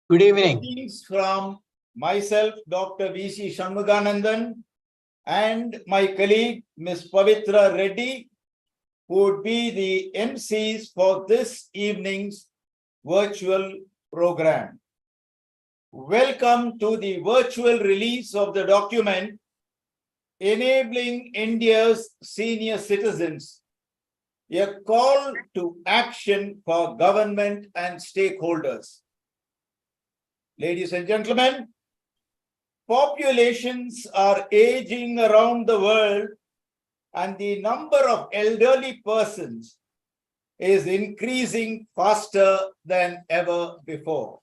Good evening. Greetings from myself, Dr. V.C. Shanmuganandan, and my colleague, Ms. Pavitra Reddy, who would be the MCs for this evening's virtual program. Welcome to the virtual release of the document Enabling India's Senior Citizens, a call to action for government and stakeholders. Ladies and gentlemen, populations are aging around the world and the number of elderly persons is increasing faster than ever before.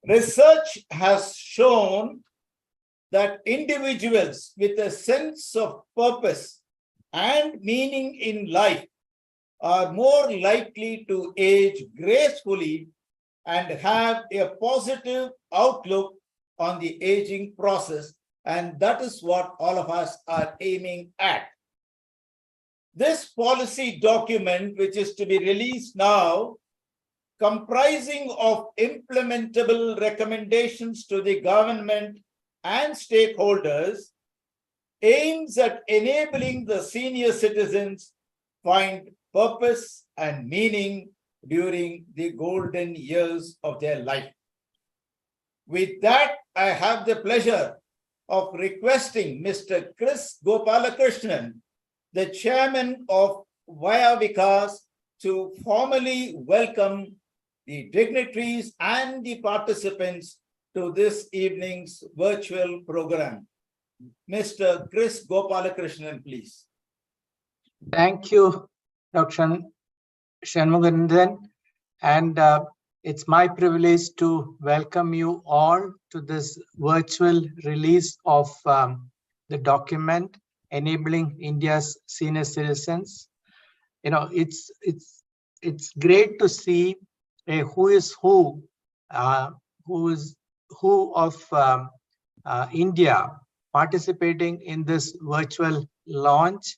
Research has shown that individuals with a sense of purpose and meaning in life are more likely to age gracefully and have a positive outlook on the aging process, and that is what all of us are aiming at. This policy document, which is to be released now, comprising of implementable recommendations to the government and stakeholders, aims at enabling the senior citizens find purpose and meaning during the golden years of their life. With that, I have the pleasure of requesting Mr. Chris Gopalakrishnan, the chairman of Vayah Vikas, to formally welcome the dignitaries and the participants to this evening's virtual program. Mr. Chris Gopalakrishnan, please. Thank you, Dr. Shanmuganandan, and it's my privilege to welcome you all to this virtual release of the document Enabling India's Senior Citizens. You know, it's great to see a who is who of India participating in this virtual launch.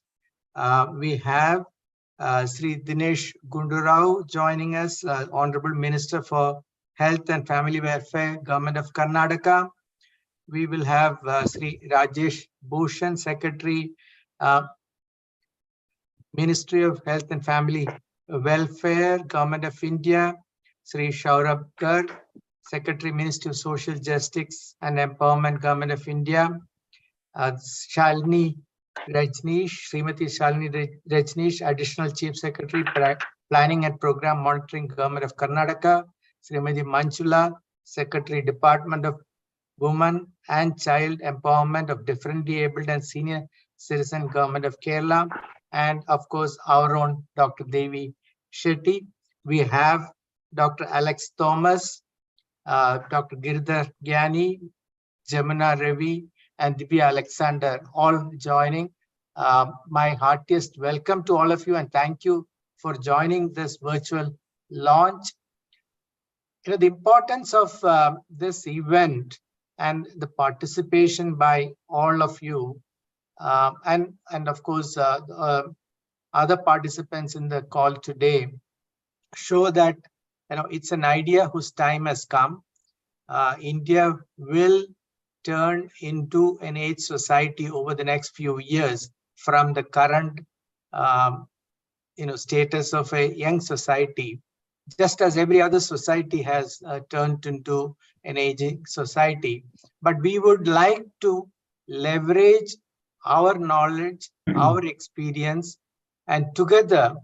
We have Sri Dinesh Gundurao joining us, Honorable Minister for Health and Family Welfare, Government of Karnataka. We will have Sri Rajesh Bhushan, Secretary, Ministry of Health and Family Welfare, Government of India, Sri Shaurabh Garg, Secretary, Ministry of Social Justice and Empowerment, Government of India, Shalini Rajneesh, Srimati Shalini Rajneesh, Additional Chief Secretary, Planning and Program Monitoring, Government of Karnataka, Srimati Manchula, Secretary, Department of Women and Child Empowerment of Differently Abled and Senior Citizen, Government of Kerala, and of course, our own Dr. Devi Shetty. We have Dr. Alex Thomas, Dr. Girdhar Gyani, Jamuna Ravi, and Divya Alexander, all joining. My heartiest welcome to all of you, and thank you for joining this virtual launch. You know, the importance of this event and the participation by all of you, and of course other participants in the call today, show that it's an idea whose time has come. India will turn into an age society over the next few years from the current status of a young society, just as every other society has turned into an aging society. But we would like to leverage our knowledge, our experience, and together,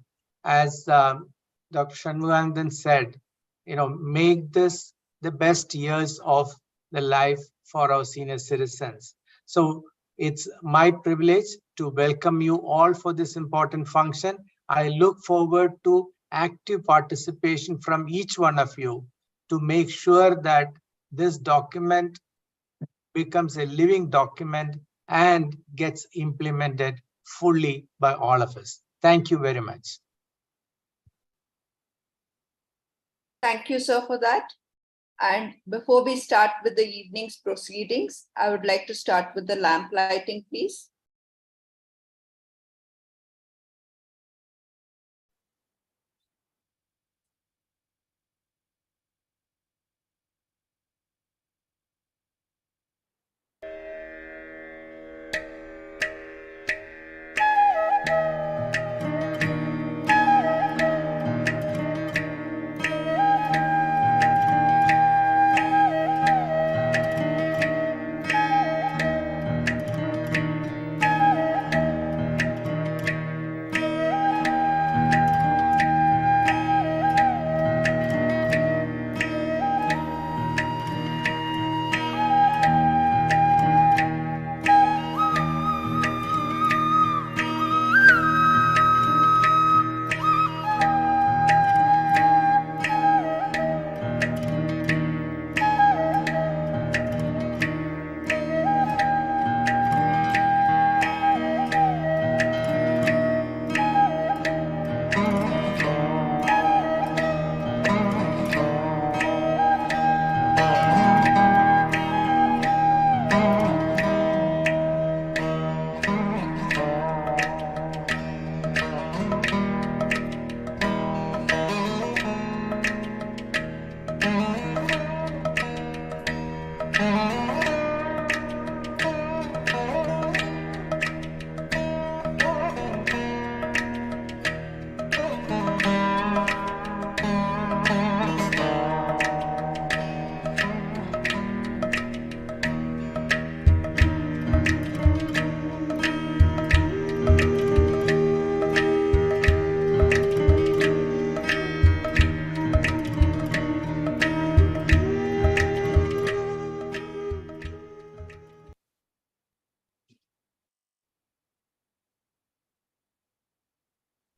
as Dr. Shanmuganandan said, make this the best years of the life for our senior citizens. So it's my privilege to welcome you all for this important function. I look forward to active participation from each one of you to make sure that this document becomes a living document and gets implemented fully by all of us. Thank you very much. Thank you, sir, for that. And before we start with the evening's proceedings, I would like to start with the lamp lighting, please.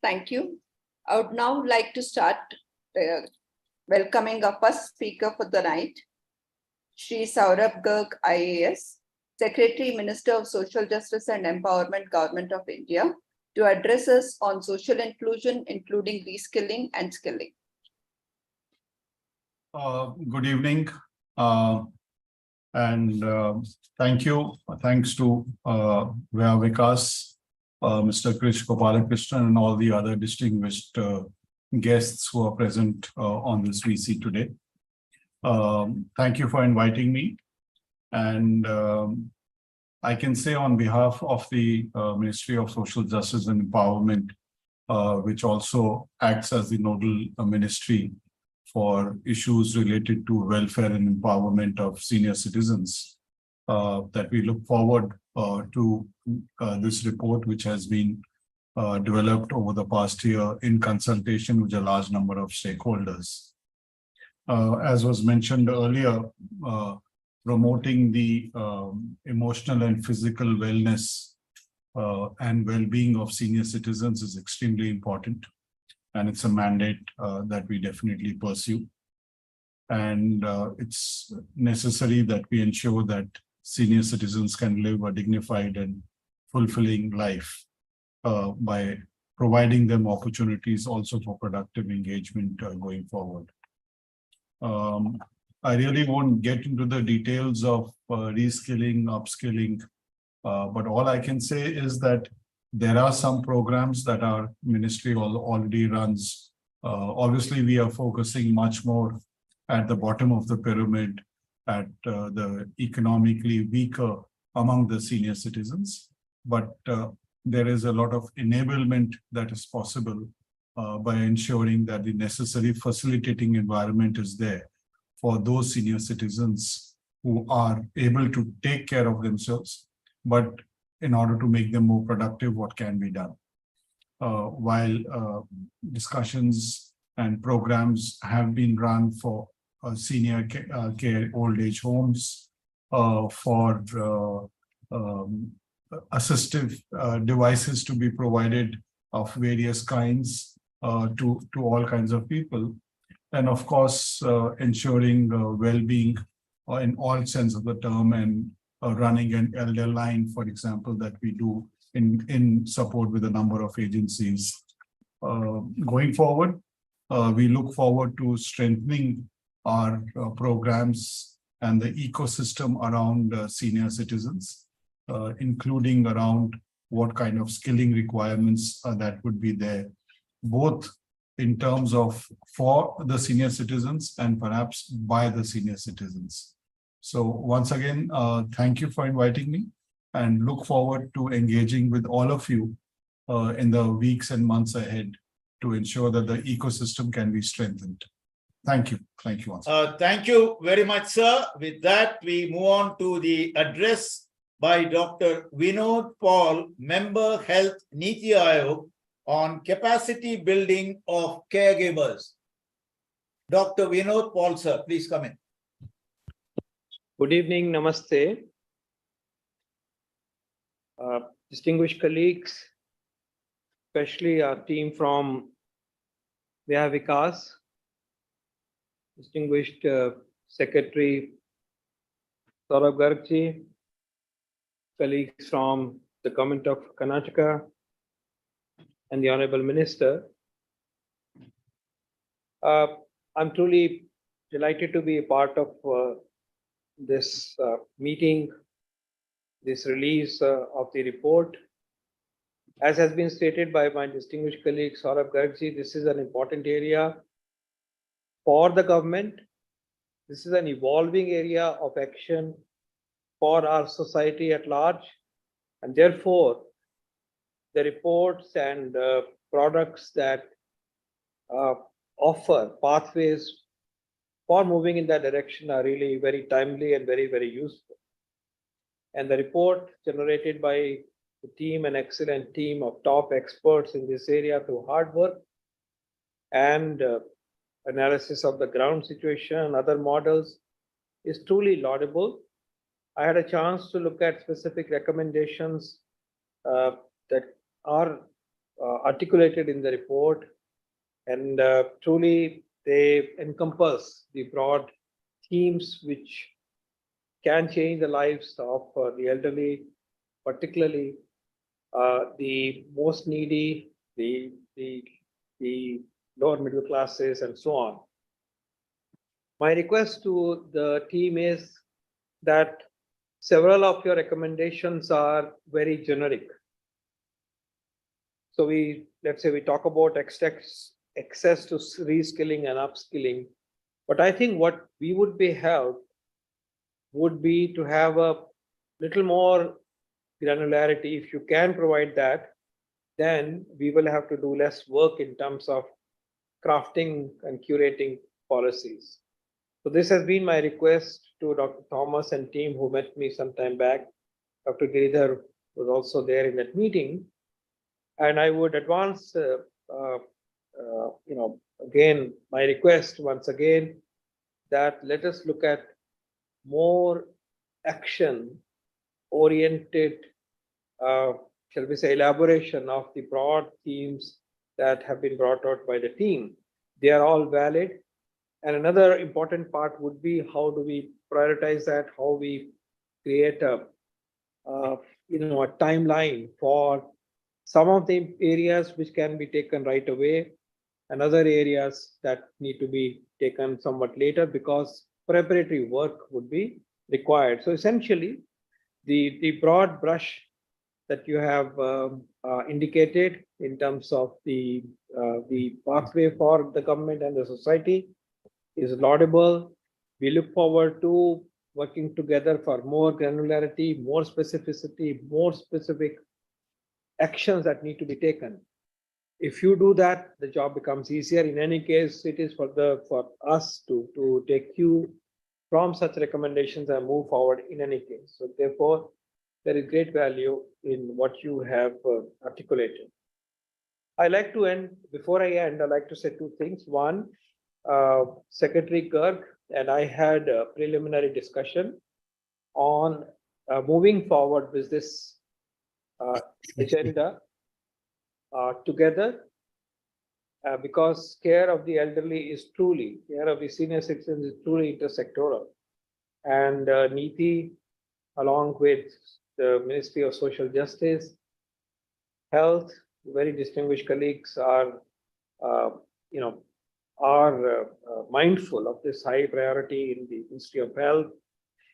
Thank you. I would now like to start welcoming our first speaker for the night, Shri Saurabh Garg, IAS, Secretary, Minister of Social Justice and Empowerment, Government of India, to address us on social inclusion, including reskilling and skilling. Good evening, and thank you. Thanks to Vayah Vikas, Mr. Krish Gopalakrishnan, and all the other distinguished guests who are present on this VC today. Thank you for inviting me. And I can say on behalf of the Ministry of Social Justice and Empowerment, which also acts as the nodal ministry for issues related to welfare and empowerment of senior citizens, that we look forward to this report, which has been developed over the past year in consultation with a large number of stakeholders. As was mentioned earlier, promoting the emotional and physical wellness and well-being of senior citizens is extremely important. And it's a mandate that we definitely pursue. And it's necessary that we ensure that senior citizens can live a dignified and fulfilling life by providing them opportunities also for productive engagement going forward. I really won't get into the details of reskilling, upskilling, but all I can say is that there are some programs that our ministry already runs. Obviously, we are focusing much more at the bottom of the pyramid, at the economically weaker among the senior citizens. But there is a lot of enablement that is possible by ensuring that the necessary facilitating environment is there for those senior citizens who are able to take care of themselves, but in order to make them more productive, what can be done? While discussions and programs have been run for senior care old age homes, for assistive devices to be provided of various kinds to all kinds of people. And of course, ensuring well-being in all sense of the term, and running an elder line, for example, that we do in support with a number of agencies. Going forward, we look forward to strengthening our programs and the ecosystem around senior citizens, including around what kind of skilling requirements that would be there, both in terms of for the senior citizens and perhaps by the senior citizens. So once again, thank you for inviting me, and look forward to engaging with all of you in the weeks and months ahead to ensure that the ecosystem can be strengthened. Thank you. Thank you. Thank you very much, sir. With that, we move on to the address by Dr. Vinod Paul, Member Health Niti Aayog, on capacity building of caregivers. Dr. Vinod Paul, sir, please come in. Good evening, namaste. Distinguished colleagues, especially our team from Vayah Vikas, distinguished Secretary Saurabh Garg, colleagues from the Government of Karnataka, and the Honorable Minister. I'm truly delighted to be a part of this meeting, this release of the report. As has been stated by my distinguished colleague Saurabh Garg, this is an important area for the government. This is an evolving area of action for our society at large, and therefore the reports and products that offer pathways for moving in that direction are really very timely and very, very useful. And the report generated by the team, an excellent team of top experts in this area through hard work and analysis of the ground situation and other models, is truly laudable. I had a chance to look at specific recommendations that are articulated in the report, and truly they encompass the broad themes which can change the lives of the elderly, particularly the most needy, the lower middle classes, and so on. My request to the team is that several of your recommendations are very generic. So let's say we talk about access to reskilling and upskilling, but I think what we would be helped would be to have a little more granularity. If you can provide that, then we will have to do less work in terms of crafting and curating policies. So this has been my request to Dr. Thomas and team who met me some time back. Dr. Giridhar was also there in that meeting. And I would advance, again, my request once again, that let us look at more action-oriented, shall we say, elaboration of the broad themes that have been brought out by the team. They are all valid. And another important part would be how do we prioritize that, how we create a timeline for some of the areas which can be taken right away and other areas that need to be taken somewhat later because preparatory work would be required. So essentially, the broad brush that you have indicated in terms of the pathway for the government and the society is laudable. We look forward to working together for more granularity, more specificity, more specific actions that need to be taken. If you do that, the job becomes easier. In any case, it is for us to take cue from such recommendations and move forward in any case. So therefore, there is great value in what you have articulated. I like to end, before I end, I'd like to say two things. One, Secretary Garg and I had a preliminary discussion on moving forward with this agenda together because care of the elderly is truly, care of the senior citizens is truly intersectoral. And NITI, along with the Ministry of Social Justice, Health, very distinguished colleagues are mindful of this high priority in the Ministry of Health.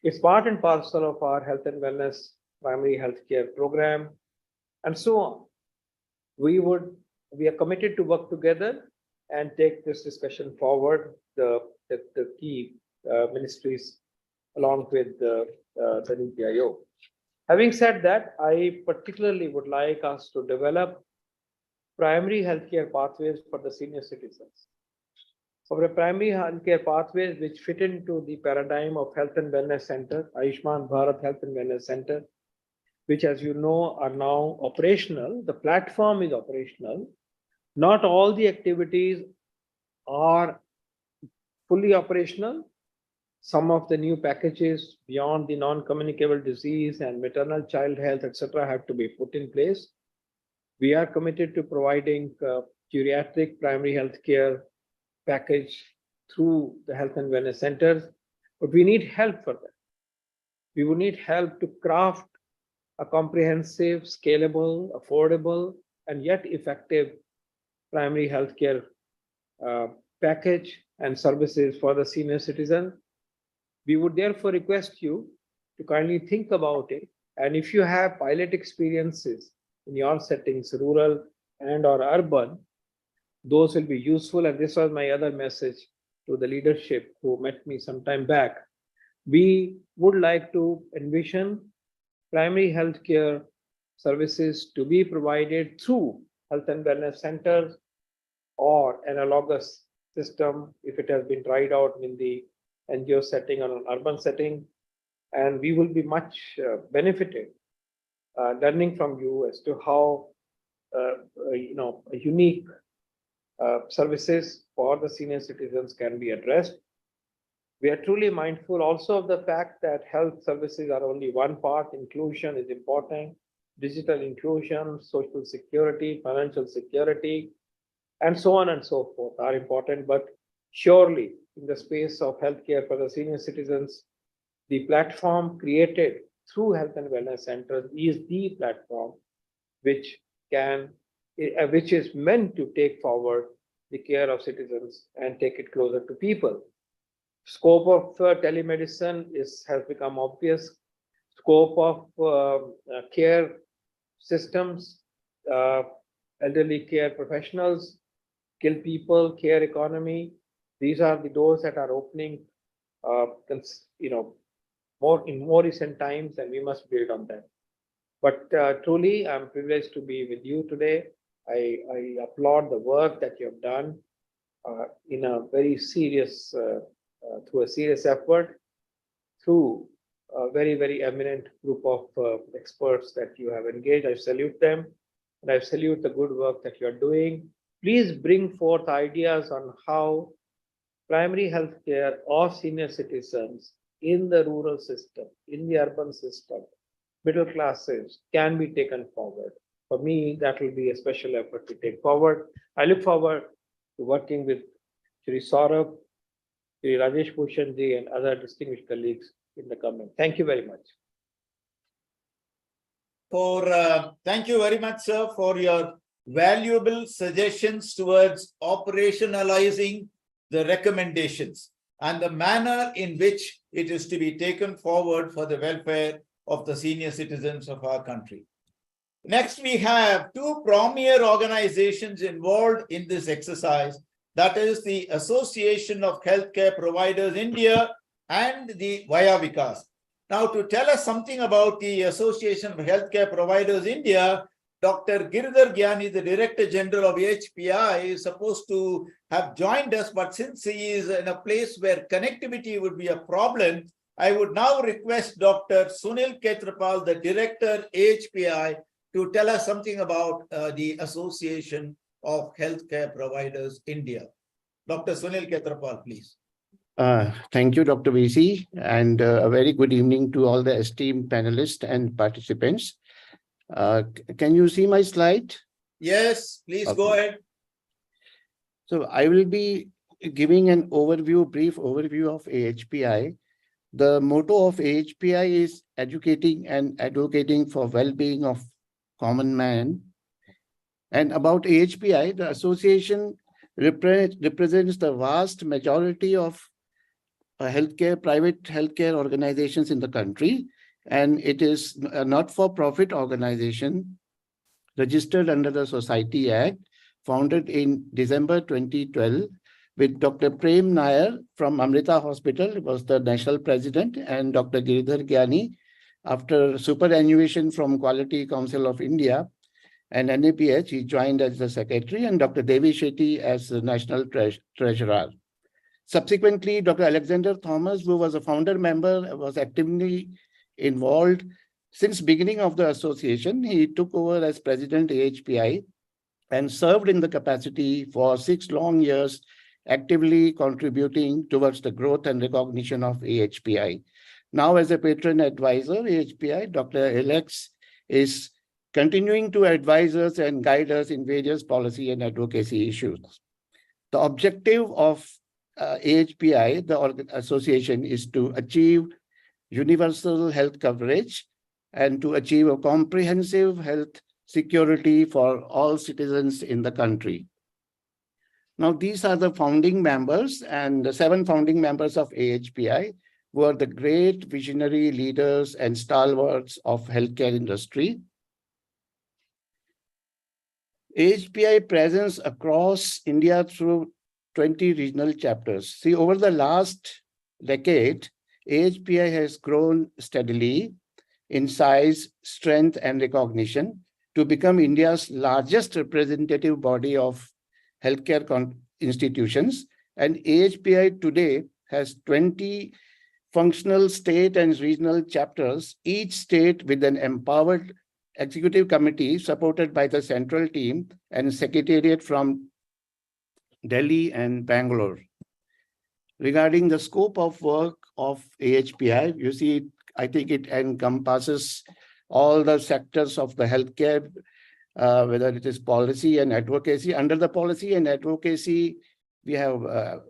It's part and parcel of our health and wellness primary healthcare program, and so on. We are committed to work together and take this discussion forward, the key ministries along with the NITI Aayog. Having said that, I particularly would like us to develop primary healthcare pathways for the senior citizens. For the primary healthcare pathways which fit into the paradigm of Health and Wellness Center, Ayushman Bharat Health and Wellness Center, which, as you know, are now operational. The platform is operational. Not all the activities are fully operational. Some of the new packages beyond the non-communicable disease and maternal child health, etc., have to be put in place. We are committed to providing geriatric primary health care package through the health and wellness centers, but we need help for that. We will need help to craft a comprehensive, scalable, affordable, and yet effective primary healthcare package and services for the senior citizen. We would therefore request you to kindly think about it. And if you have pilot experiences in your settings, rural and or urban, those will be useful. And this was my other message to the leadership who met me some time back. We would like to envision primary healthcare services to be provided through health and wellness centers or analogous system if it has been tried out in the NGO setting or an urban setting. And we will be much benefited learning from you as to how unique services for the senior citizens can be addressed. We are truly mindful also of the fact that health services are only one part. Inclusion is important. digital inclusion, social security, financial security, and so on and so forth are important. But surely, in the space of healthcare for the senior citizens, the platform created through health and wellness centers is the platform which which is meant to take forward the care of citizens and take it closer to people. Scope of telemedicine has become obvious. Scope of care systems, elderly care professionals, skilled people, care economy. These are the doors that are opening, more in more recent times, and we must build on them. But truly, I'm privileged to be with you today. I applaud the work that you have done in a very serious, through a serious effort, through a very, very eminent group of experts that you have engaged. I salute them, and I salute the good work that you are doing. Please bring forth ideas on how primary health care of senior citizens in the rural system, in the urban system, middle classes can be taken forward. For me, that will be a special effort to take forward. I look forward to working with Shri Saurabh, Shri Rajesh Bhushanji, and other distinguished colleagues in the coming. Thank you very much. Thank you very much, sir, for your valuable suggestions towards operationalizing the recommendations and the manner in which it is to be taken forward for the welfare of the senior citizens of our country. Next, we have two premier organizations involved in this exercise. That is the Association of Healthcare Providers India and the Vayah Vikas. Now, to tell us something about the Association of Healthcare Providers India, Dr. Giridhar Gyani, the Director General of AHPI, is supposed to have joined us, but since he is in a place where connectivity would be a problem, I would now request Dr. Sunil Ketrapal, the Director, AHPI, to tell us something about the Association of Healthcare Providers India. Dr. Sunil Ketrapal, please. Thank you, Dr. VC, and a very good evening to all the esteemed panelists and participants. Can you see my slide? Yes, please Okay. go ahead. So I will be giving an brief overview of AHPI. The motto of AHPI is educating and advocating for well-being of common man. And about AHPI, the association represents the vast majority of private healthcare organizations in the country, and it is a not-for-profit organization registered under the Society Act, founded in December 2012, with Dr. Prem Nair from Amrita Hospital, was the national president, and Dr. Giridhar Gyani, after superannuation from Quality Council of India and NAPH, he joined as the secretary, and Dr. Devi Shetty as the national treasurer. Subsequently, Dr. Alexander Thomas, who was a founder member, was actively involved since beginning of the association. He took over as president AHPI and served in the capacity for 6 long years, actively contributing towards the growth and recognition of AHPI. Now, as a patron advisor, AHPI, Dr. Alex is continuing to advise us and guide us in various policy and advocacy issues. The objective of AHPI, the association, is to achieve universal health coverage and to achieve a comprehensive health security for all citizens in the country. Now, these are the founding members, and the 7 founding members of AHPI were the great visionary leaders and stalwarts of healthcare industry. AHPI presence across India through 20 regional chapters. See, over the last decade, AHPI has grown steadily in size, strength, and recognition to become India's largest representative body of healthcare institutions. And AHPI today has 20 functional state and regional chapters, each state with an empowered executive committee supported by the central team and secretariat from Delhi and Bangalore. Regarding the scope of work of AHPI, you see, I think it encompasses all the sectors of the healthcare, whether it is policy and advocacy. Under the policy and advocacy, we have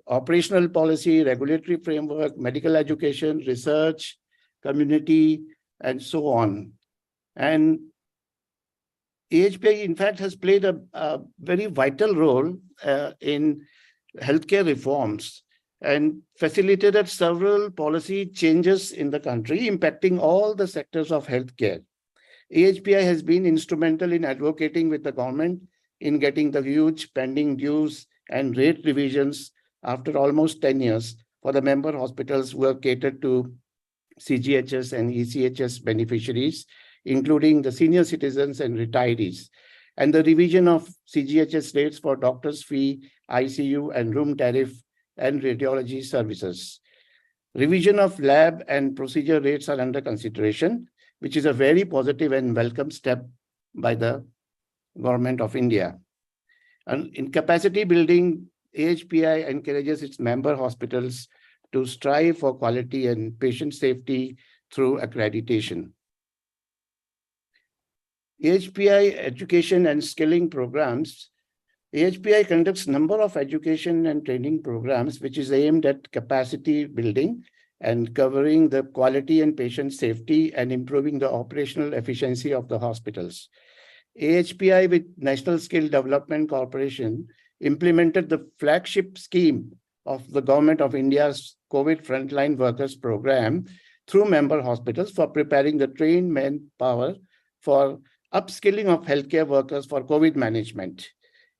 operational policy, regulatory framework, medical education, research, community, and so on. And AHPI, in fact, has played a very vital role in healthcare reforms and facilitated several policy changes in the country, impacting all the sectors of healthcare. AHPI has been instrumental in advocating with the government in getting the huge pending dues and rate revisions after almost 10 years for the member hospitals who have catered to CGHS and ECHS beneficiaries, including the senior citizens and retirees, and the revision of CGHS rates for doctors' fee, ICU and room tariff and radiology services. Revision of lab and procedure rates are under consideration, which is a very positive and welcome step by the Government of India. And in capacity building, AHPI encourages its member hospitals to strive for quality and patient safety through accreditation. AHPI education and skilling programs. AHPI conducts a number of education and training programs, which is aimed at capacity building and covering the quality and patient safety and improving the operational efficiency of the hospitals. AHPI with National Skill Development Corporation implemented the flagship scheme of the Government of India's COVID Frontline Workers Program through member hospitals for preparing the trained manpower for upskilling of healthcare workers for COVID management.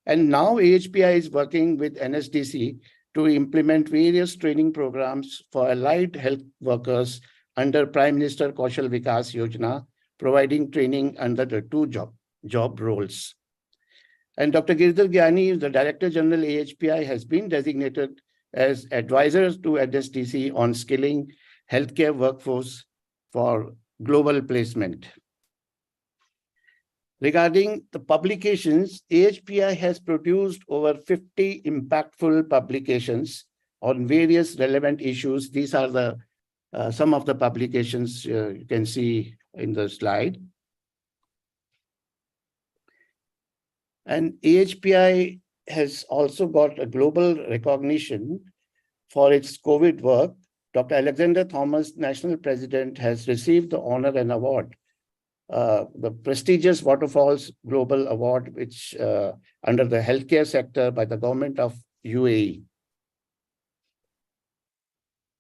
And now AHPI is working with NSDC to implement various training programs for allied health workers under Prime Minister Kaushal Vikas Yojana, providing training under the two job roles. And Dr. Girdhar Gyani, the Director General AHPI, has been designated as advisor to NSDC on skilling healthcare workforce for global placement. Regarding the publications, AHPI has produced over 50 impactful publications on various relevant issues. These are the some of the publications you can see in the slide. And AHPI has also got a global recognition for its COVID work. Dr. Alexander Thomas, National President, has received the honor and award, the prestigious Waterfalls Global Award, which under the healthcare sector by the government of UAE.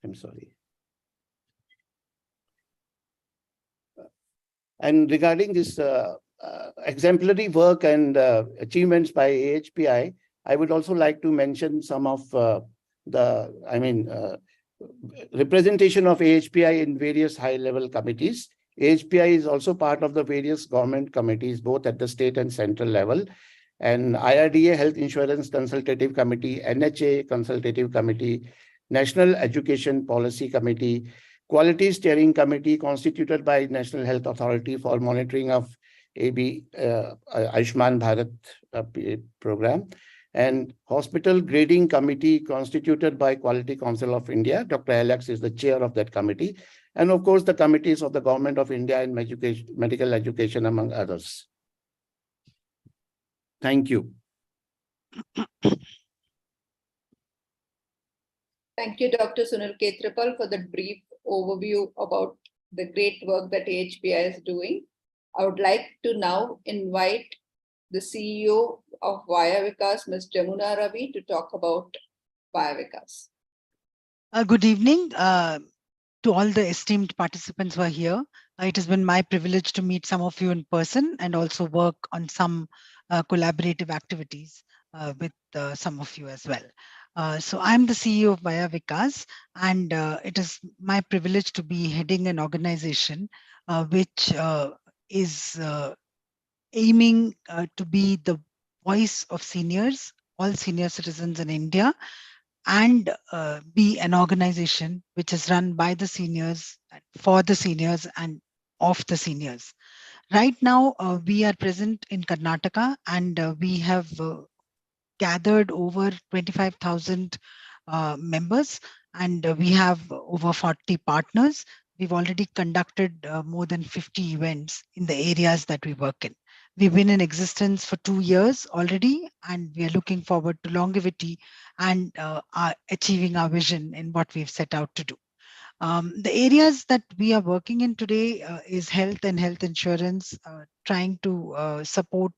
I'm sorry. And regarding this exemplary work and achievements by AHPI, I would also like to mention some of representation of AHPI in various high-level committees. AHPI is also part of the various government committees, both at the state and central level, and IRDA Health Insurance Consultative Committee, NHA Consultative Committee, National Education Policy Committee, Quality Steering Committee constituted by National Health Authority for monitoring of Ayushman Bharat program, and Hospital Grading Committee constituted by Quality Council of India. Dr. Alex is the chair of that committee. And of course, the committees of the Government of India in medical education, among others. Thank you. Thank you, Dr. Sunil Ketrapal, for that brief overview about the great work that AHPI is doing. I would like to now invite the CEO of Vayah Vikas, Ms. Jamuna Ravi, to talk about Vayah Vikas. Good evening to all the esteemed participants who are here. It has been my privilege to meet some of you in person and also work on some collaborative activities with some of you as well. So I'm the CEO of Vayah Vikas, and it is my privilege to be heading an organization which is aiming to be the voice of seniors, all senior citizens in India, and be an organization which is run by the seniors, for the seniors, and of the seniors. Right now, we are present in Karnataka, and we have gathered over 25,000 members, and we have over 40 partners. we've already conducted more than 50 events in the areas that we work in. We've been in existence for 2 years already, and we are looking forward to longevity and are achieving our vision in what we've set out to do. The areas that we are working in today is health and health insurance, trying to support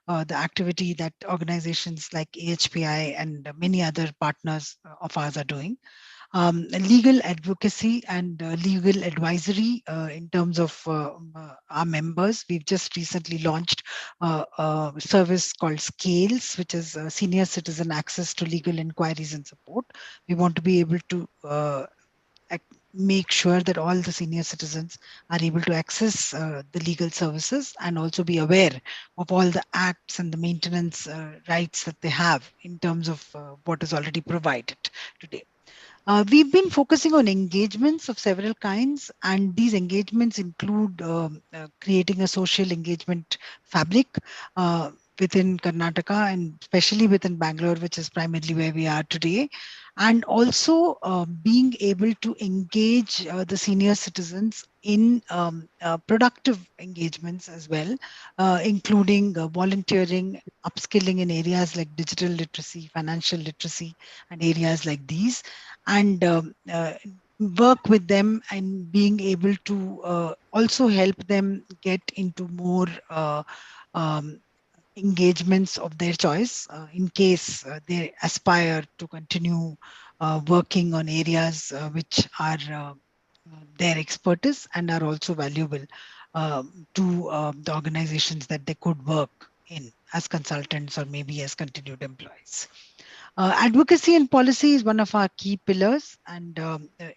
the activity that organizations like AHPI and many other partners of ours are doing. Legal advocacy and legal advisory in terms of our members. We've just recently launched a service called Scales, which is senior citizen access to legal inquiries and support. We want to be able to make sure that all the senior citizens are able to access the legal services and also be aware of all the acts and the maintenance rights that they have in terms of what is already provided today. We've been focusing on engagements of several kinds, and these engagements include creating a social engagement fabric within Karnataka and especially within Bangalore, which is primarily where we are today, and also being able to engage the senior citizens in productive engagements as well, including volunteering, upskilling in areas like digital literacy, financial literacy, and areas like these, and work with them and being able to also help them get into more um, engagements of their choice in case they aspire to continue working on areas which are their expertise and are also valuable to the organizations that they could work in as consultants or maybe as continued employees. Advocacy and policy is one of our key pillars, and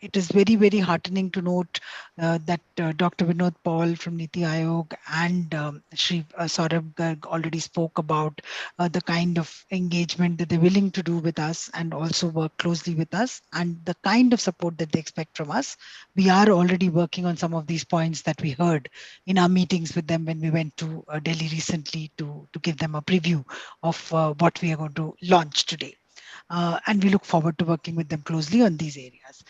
it is very, very heartening to note that Dr. Vinod Paul from Niti Aayog and Shri Saurabh Garg already spoke about the kind of engagement that they're willing to do with us and also work closely with us and the kind of support that they expect from us. We are already working on some of these points that we heard in our meetings with them when we went to Delhi recently to give them a preview of what we are going to launch today. And we look forward to working with them closely on these areas.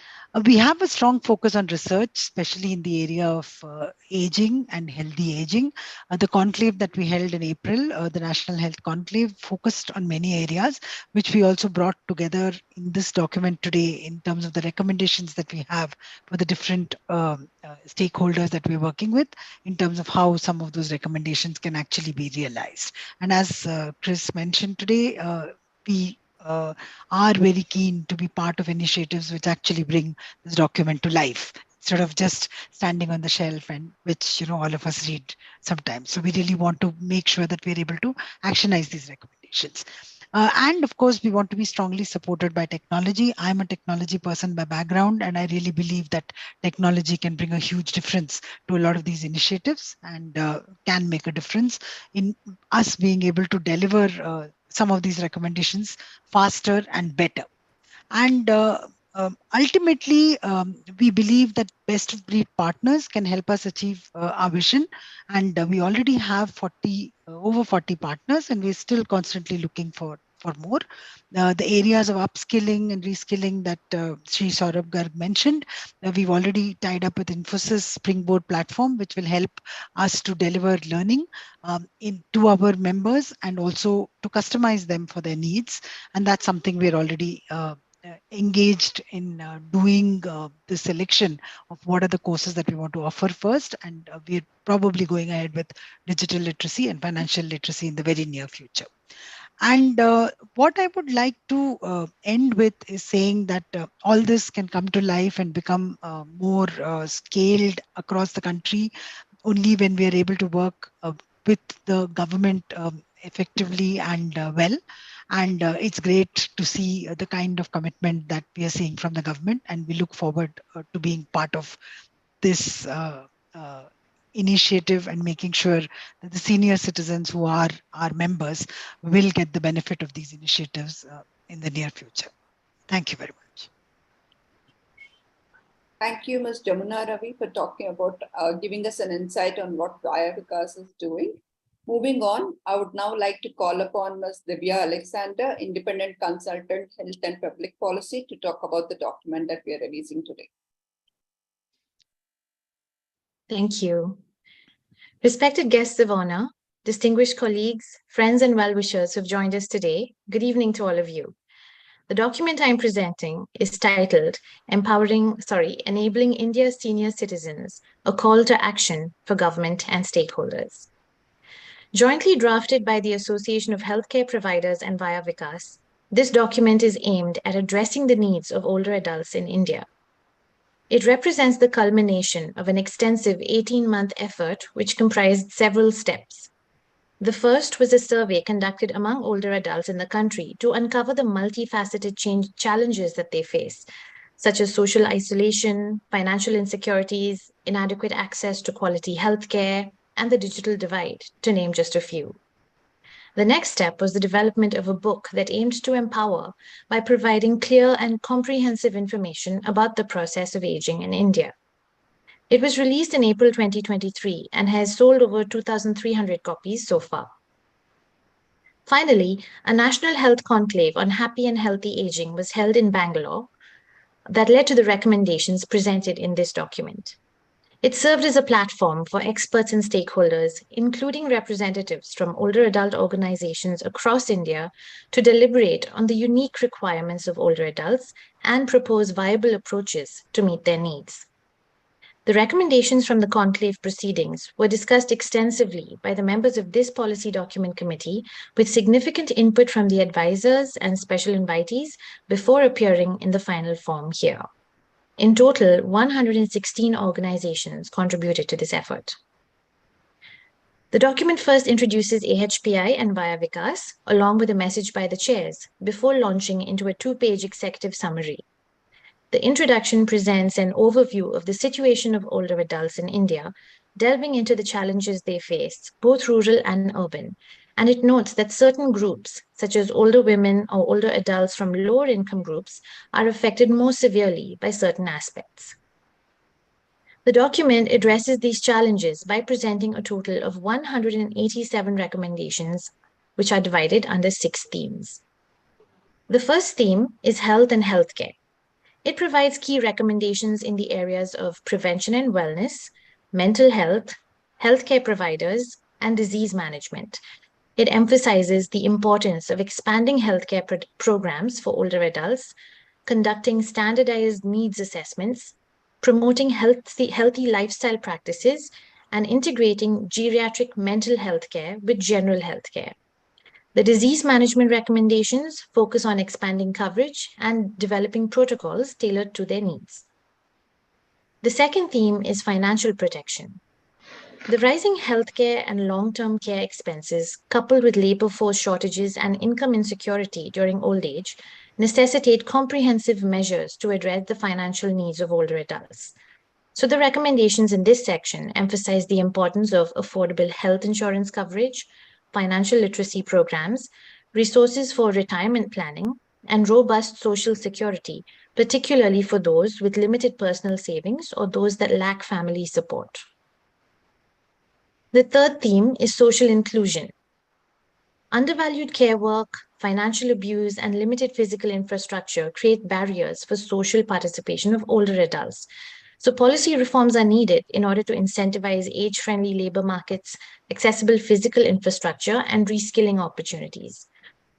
We have a strong focus on research, especially in the area of aging and healthy aging. The conclave that we held in April, the National Health Conclave, focused on many areas, which we also brought together in this document today in terms of the recommendations that we have for the different stakeholders that we're working with in terms of how some of those recommendations can actually be realized. And as Chris mentioned today, we are very keen to be part of initiatives which actually bring this document to life instead of just standing on the shelf and which all of us read sometimes. So we really want to make sure that we're able to actionize these recommendations. And of course, we want to be strongly supported by technology. I'm a technology person by background, and I really believe that technology can bring a huge difference to a lot of these initiatives and can make a difference in us being able to deliver some of these recommendations faster and better. And ultimately, we believe that best of breed partners can help us achieve our vision. And we already have over 40 partners, and we're still constantly looking for more. The areas of upskilling and reskilling that Sri Saurabh Garg mentioned, we've already tied up with Infosys Springboard platform, which will help us to deliver learning to our members and also to customize them for their needs. And that's something we're already engaged in doing the selection of what are the courses that we want to offer first. And we're probably going ahead with digital literacy and financial literacy in the very near future. And what I would like to end with is saying that all this can come to life and become more scaled across the country only when we are able to work with the government effectively and well. And it's great to see the kind of commitment that we are seeing from the government, and we look forward to being part of this initiative and making sure that the senior citizens who are our members will get the benefit of these initiatives in the near future. Thank you very much. Thank you, Ms. Jamuna Ravi, for talking about giving us an insight on what Vayah Vikas is doing. Moving on, I would now like to call upon Ms. Divya Alexander, Independent Consultant, Health and Public Policy, to talk about the document that we are releasing today. Thank you. Respected guests of honor, distinguished colleagues, friends, and well-wishers who've joined us today, good evening to all of you. The document I'm presenting is titled Enabling India's Senior Citizens, a Call to Action for Government and Stakeholders. Jointly drafted by the Association of Healthcare Providers and Vayah Vikas, this document is aimed at addressing the needs of older adults in India. It represents the culmination of an extensive 18-month effort which comprised several steps. The first was a survey conducted among older adults in the country to uncover the multifaceted challenges that they face, such as social isolation, financial insecurities, inadequate access to quality healthcare, and the digital divide, to name just a few. The next step was the development of a book that aimed to empower by providing clear and comprehensive information about the process of aging in India. It was released in April 2023 and has sold over 2,300 copies so far. Finally, a national health conclave on happy and healthy aging was held in Bangalore that led to the recommendations presented in this document. It served as a platform for experts and stakeholders, including representatives from older adult organizations across India, to deliberate on the unique requirements of older adults and propose viable approaches to meet their needs. The recommendations from the conclave proceedings were discussed extensively by the members of this policy document committee, with significant input from the advisors and special invitees before appearing in the final form here. In total, 116 organizations contributed to this effort. The document first introduces AHPI and Vayah Vikas, along with a message by the chairs, before launching into a 2-page executive summary. The introduction presents an overview of the situation of older adults in India, delving into the challenges they face, both rural and urban, and it notes that certain groups, such as older women or older adults from lower income groups, are affected more severely by certain aspects. The document addresses these challenges by presenting a total of 187 recommendations, which are divided under 6 themes. The first theme is health and healthcare. It provides key recommendations in the areas of prevention and wellness, mental health, healthcare providers, and disease management. It emphasizes the importance of expanding healthcare programs for older adults, conducting standardized needs assessments, promoting healthy lifestyle practices, and integrating geriatric mental health care with general health care. The disease management recommendations focus on expanding coverage and developing protocols tailored to their needs. The second theme is financial protection. The rising healthcare and long-term care expenses, coupled with labor force shortages and income insecurity during old age, necessitate comprehensive measures to address the financial needs of older adults. So the recommendations in this section emphasize the importance of affordable health insurance coverage, financial literacy programs, resources for retirement planning, and robust social security, particularly for those with limited personal savings or those that lack family support. The third theme is social inclusion. Undervalued care work, financial abuse, and limited physical infrastructure create barriers for social participation of older adults. So policy reforms are needed in order to incentivize age-friendly labor markets, accessible physical infrastructure, and reskilling opportunities.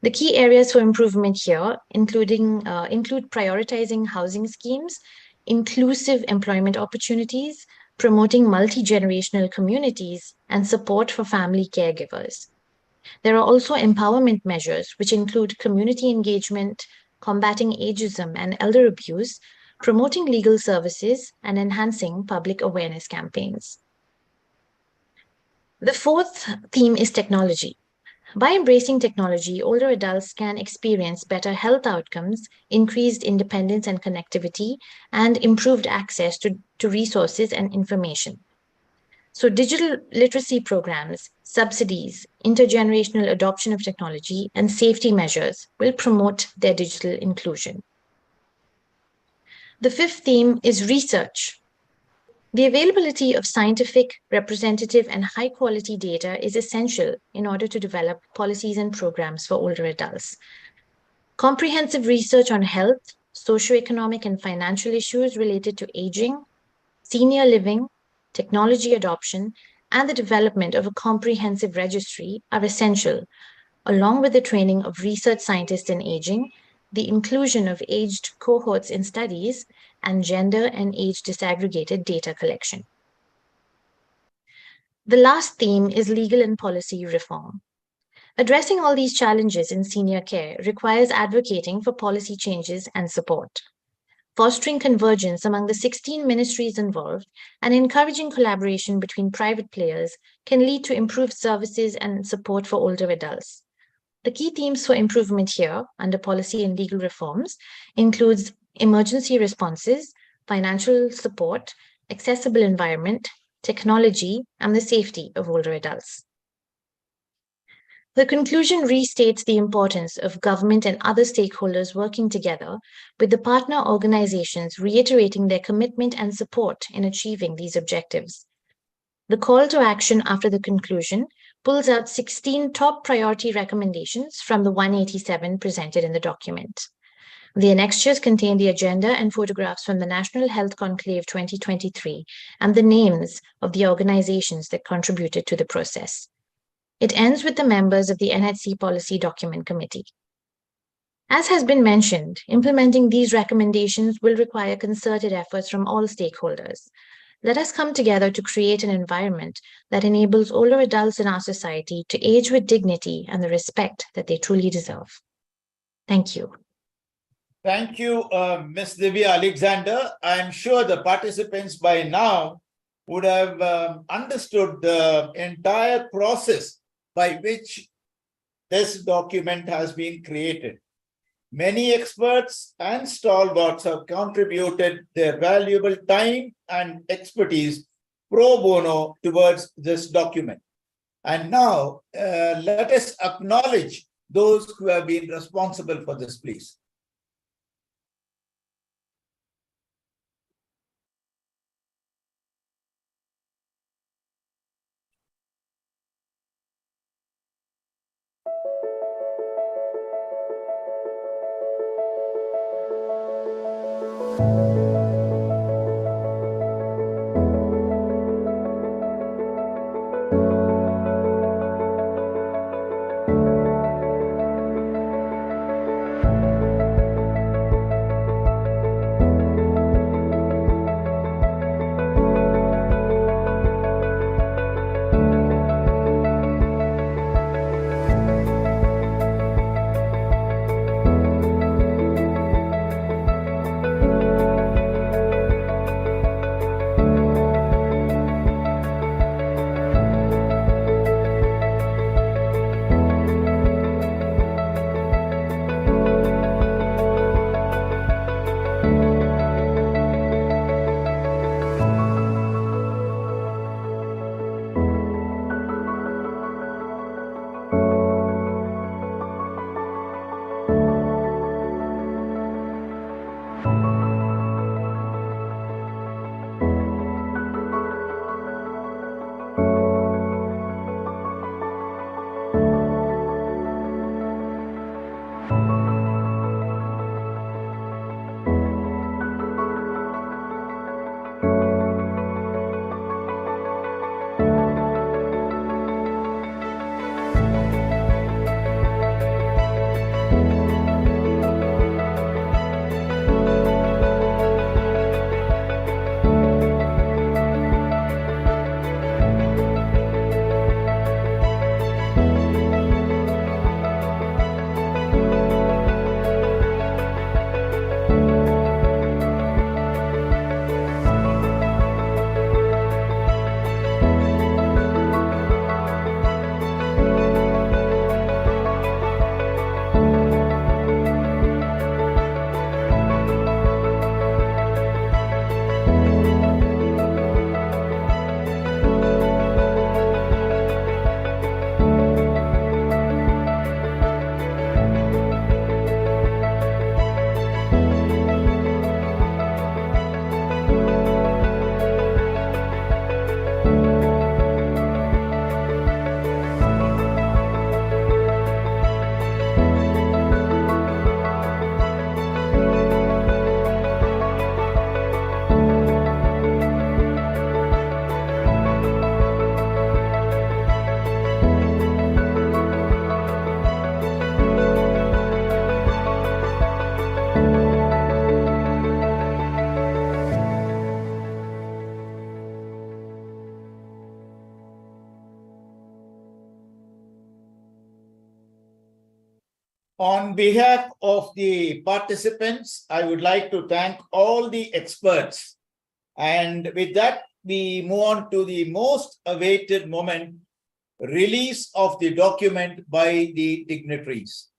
The key areas for improvement here include prioritizing housing schemes, inclusive employment opportunities, promoting multi-generational communities, and support for family caregivers. There are also empowerment measures, which include community engagement, combating ageism and elder abuse, promoting legal services, and enhancing public awareness campaigns. The fourth theme is technology. By embracing technology, older adults can experience better health outcomes, increased independence and connectivity, and improved access to resources and information. So digital literacy programs, subsidies, intergenerational adoption of technology, and safety measures will promote their digital inclusion. The fifth theme is research. The availability of scientific, representative, and high-quality data is essential in order to develop policies and programs for older adults. Comprehensive research on health, socioeconomic, and financial issues related to aging, senior living, technology adoption, and the development of a comprehensive registry are essential, along with the training of research scientists in aging, the inclusion of aged cohorts in studies, and gender and age disaggregated data collection. The last theme is legal and policy reform. Addressing all these challenges in senior care requires advocating for policy changes and support. Fostering convergence among the 16 ministries involved and encouraging collaboration between private players can lead to improved services and support for older adults. The key themes for improvement here under policy and legal reforms includes emergency responses, financial support, accessible environment, technology, and the safety of older adults. The conclusion restates the importance of government and other stakeholders working together, with the partner organizations reiterating their commitment and support in achieving these objectives. The call to action after the conclusion pulls out 16 top priority recommendations from the 187 presented in the document. The annexures contain the agenda and photographs from the National Health Conclave 2023 and the names of the organizations that contributed to the process. It ends with the members of the NHC Policy Document Committee. As has been mentioned, implementing these recommendations will require concerted efforts from all stakeholders. Let us come together to create an environment that enables older adults in our society to age with dignity and the respect that they truly deserve. Thank you. Thank you, Ms. Divya Alexander. I'm sure the participants by now would have understood the entire process by which this document has been created. Many experts and stalwarts have contributed their valuable time and expertise pro bono towards this document. And now, let us acknowledge those who have been responsible for this, please. On behalf of the participants, I would like to thank all the experts. And with that, we move on to the most awaited moment, release of the document by the dignitaries.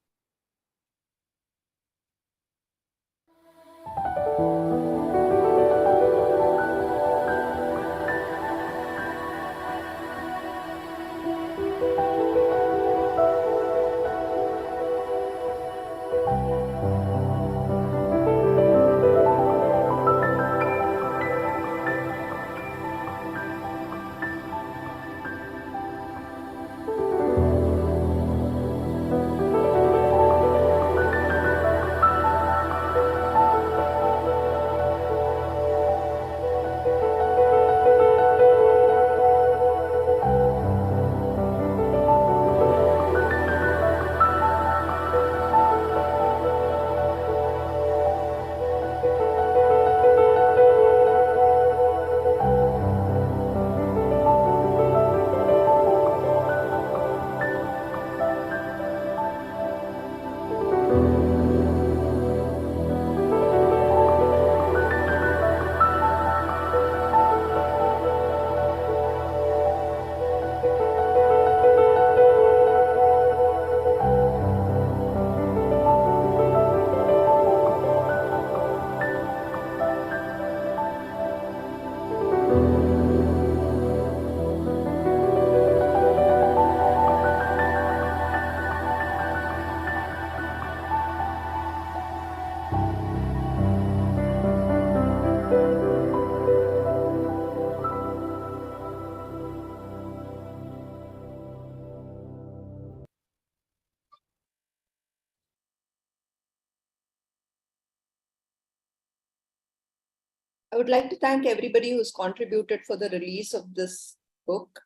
I would like to thank everybody who's contributed for the release of this book.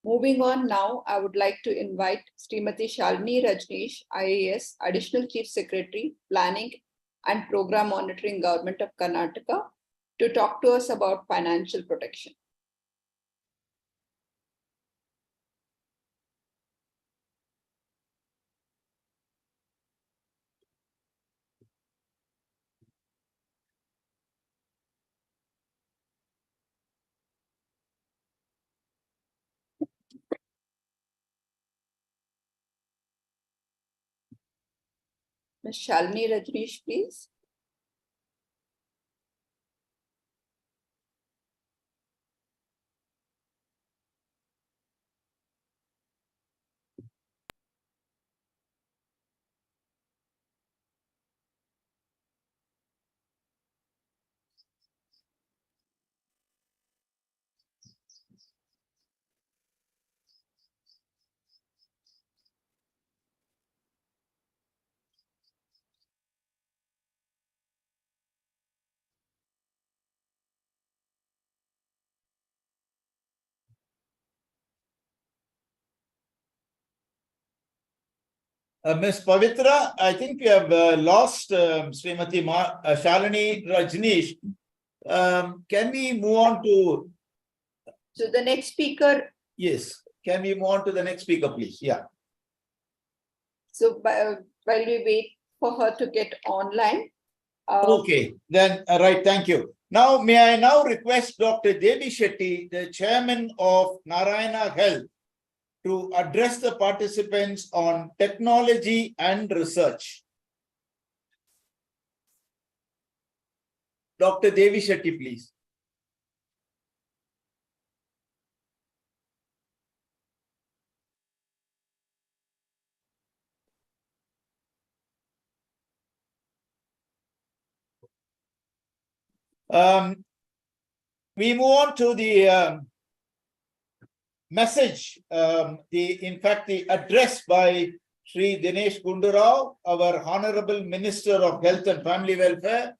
Moving on now, I would like to invite Srimati Shalini Rajneesh, IAS, Additional Chief Secretary, Planning and Program Monitoring, Government of Karnataka, to talk to us about financial protection. Ms. Shalini Rajneesh, please. Ms. Pavitra, I think we have lost Srimati Shalini Rajneesh. Can we move on to? So the next speaker. Yes, can we move on to the next speaker, please? Yeah. So while we wait for her to get online. Okay, then, right, thank you. Now, may I now request Dr. Devi Shetty, the chairman of Narayana Health, to address the participants on technology and research. Dr. Devi Shetty, please. We move on to the message, in fact, the address by Sri Dinesh Gundurao, our Honorable Minister of Health and Family Welfare,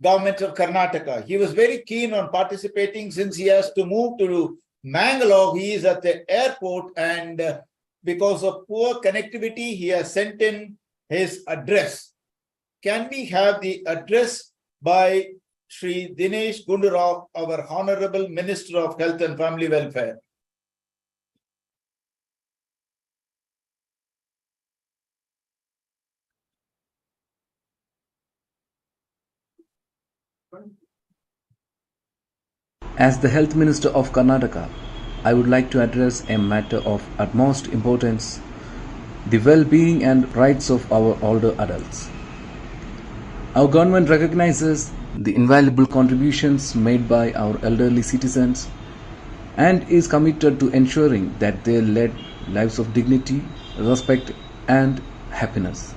Government of Karnataka. He was very keen on participating since he has to move to Mangalore. He is at the airport, and because of poor connectivity, he has sent in his address. Can we have the address by Sri Dinesh Gundurao, our Honorable Minister of Health and Family Welfare? As the Health Minister of Karnataka, I would like to address a matter of utmost importance: the well-being and rights of our older adults. Our government recognizes the invaluable contributions made by our elderly citizens and is committed to ensuring that they lead lives of dignity, respect, and happiness.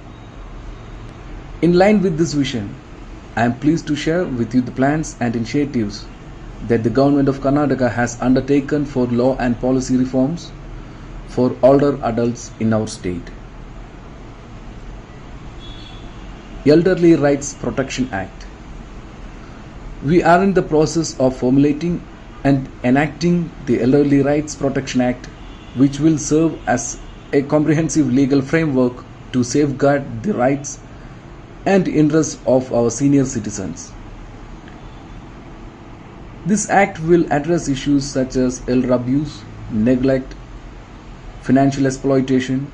In line with this vision, I am pleased to share with you the plans and initiatives that the Government of Karnataka has undertaken for law and policy reforms for older adults in our state. Elderly Rights Protection Act. We are in the process of formulating and enacting the Elderly Rights Protection Act, which will serve as a comprehensive legal framework to safeguard the rights and interests of our senior citizens. This act will address issues such as elder abuse, neglect, financial exploitation,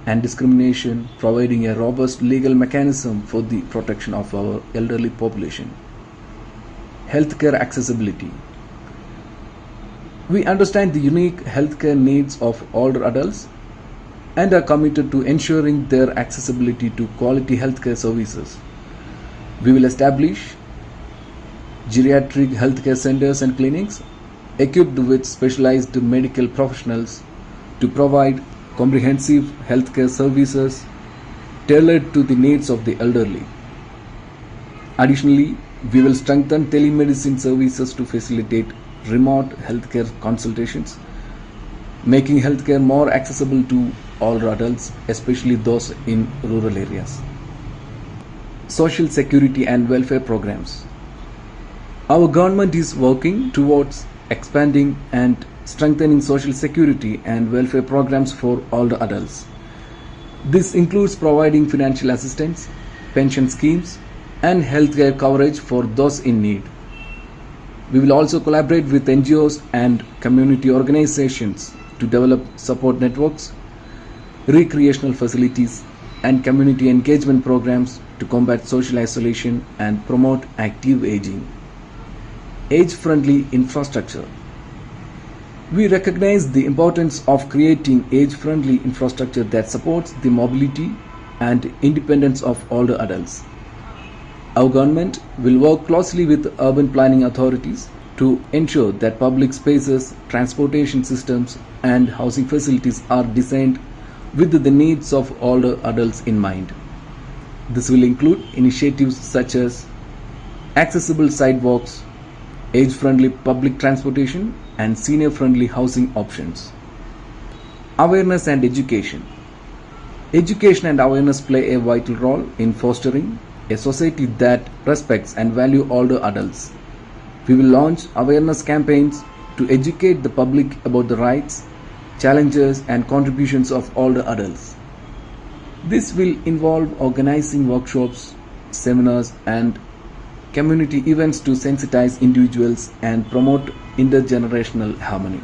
and discrimination, providing a robust legal mechanism for the protection of our elderly population. Healthcare accessibility. We understand the unique healthcare needs of older adults and are committed to ensuring their accessibility to quality healthcare services. We will establish geriatric healthcare centers and clinics equipped with specialized medical professionals to provide comprehensive healthcare services tailored to the needs of the elderly. Additionally, we will strengthen telemedicine services to facilitate remote healthcare consultations, making healthcare more accessible to older adults, especially those in rural areas. Social security and welfare programs. Our government is working towards expanding and strengthening social security and welfare programs for older adults. This includes providing financial assistance, pension schemes, and healthcare coverage for those in need. We will also collaborate with NGOs and community organizations to develop support networks, recreational facilities, and community engagement programs to combat social isolation and promote active aging. Age-friendly infrastructure. We recognize the importance of creating age-friendly infrastructure that supports the mobility and independence of older adults. Our government will work closely with urban planning authorities to ensure that public spaces, transportation systems, and housing facilities are designed with the needs of older adults in mind. This will include initiatives such as accessible sidewalks, age-friendly public transportation, and senior-friendly housing options. Awareness and education. Education and awareness play a vital role in fostering a society that respects and values older adults. We will launch awareness campaigns to educate the public about the rights, challenges, and contributions of older adults. This will involve organizing workshops, seminars, and community events to sensitize individuals and promote intergenerational harmony.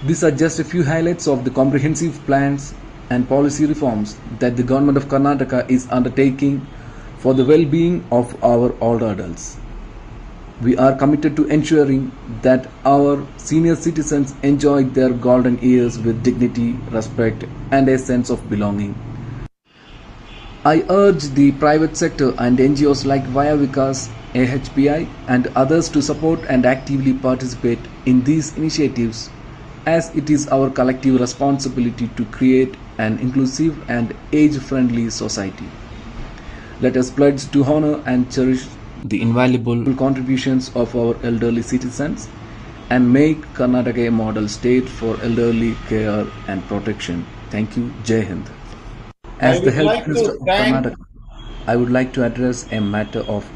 These are just a few highlights of the comprehensive plans and policy reforms that the Government of Karnataka is undertaking for the well-being of our older adults. We are committed to ensuring that our senior citizens enjoy their golden years with dignity, respect, and a sense of belonging. I urge the private sector and NGOs like Vayah Vikas, AHPI, and others to support and actively participate in these initiatives, as it is our collective responsibility to create an inclusive and age-friendly society. Let us pledge to honor and cherish the invaluable contributions of our elderly citizens and make Karnataka a model state for elderly care and protection. Thank you. Jai Hind. As the Health Minister of Karnataka, I would like to address a matter of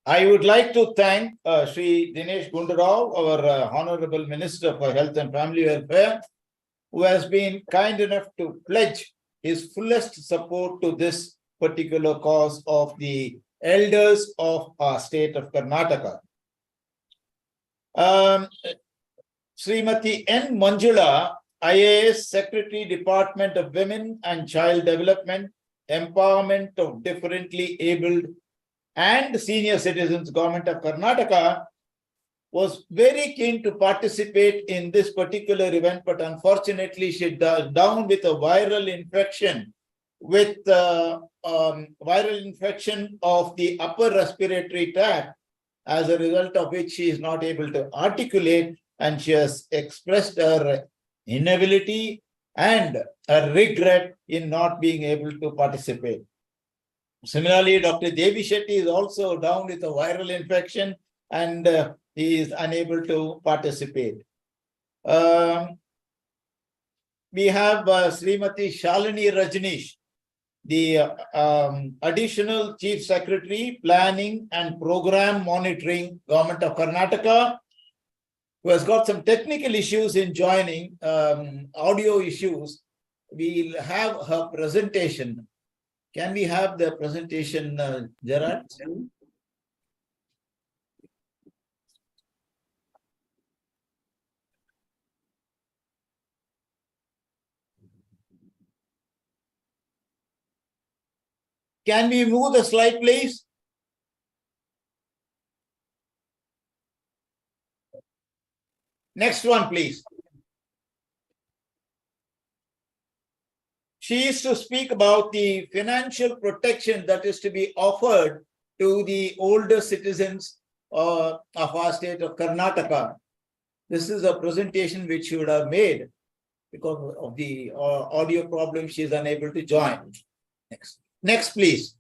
I would like to thank Sri Dinesh Gundurao, our Honorable Minister for Health and Family Welfare, who has been kind enough to pledge his fullest support to this particular cause of the elders of our state of Karnataka. Srimati N. Manjula, IAS Secretary, Department of Women and Child Development, Empowerment of Differently Abled and Senior Citizens, Government of Karnataka, was very keen to participate in this particular event, but unfortunately she down with a viral infection of the upper respiratory tract, as a result of which she is not able to articulate, and she has expressed her inability and a regret in not being able to participate. Similarly, Dr. Devi Shetty is also down with a viral infection, and he is unable to participate. We have Srimati Shalini Rajneesh, the Additional Chief Secretary, Planning and Program Monitoring, Government of Karnataka, who has got some technical issues in joining, audio issues. We'll have her presentation. Can we have the presentation, Gerard? Can we move the slide, please? Next one, please. She is to speak about the financial protection that is to be offered to the older citizens of our state of Karnataka. This is a presentation which she would have made. Because of the audio problem, she is unable to join. Next, please.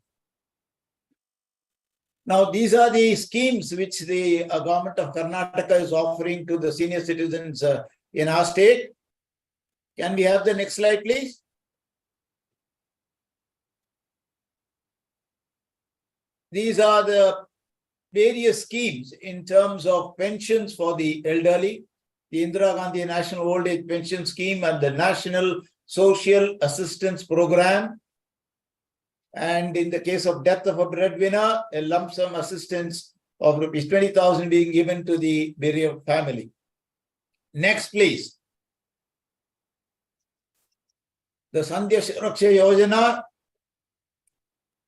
Now, these are the schemes which the government of Karnataka is offering to the senior citizens in our state. Can we have the next slide, please? These are the various schemes in terms of pensions for the elderly, the Indira Gandhi National Old Age Pension Scheme and the National Social Assistance Program. And in the case of death of a breadwinner, a lump sum assistance of rupees 20,000 being given to the bereaved family. Next, please. The Sandhya Suraksha Yojana.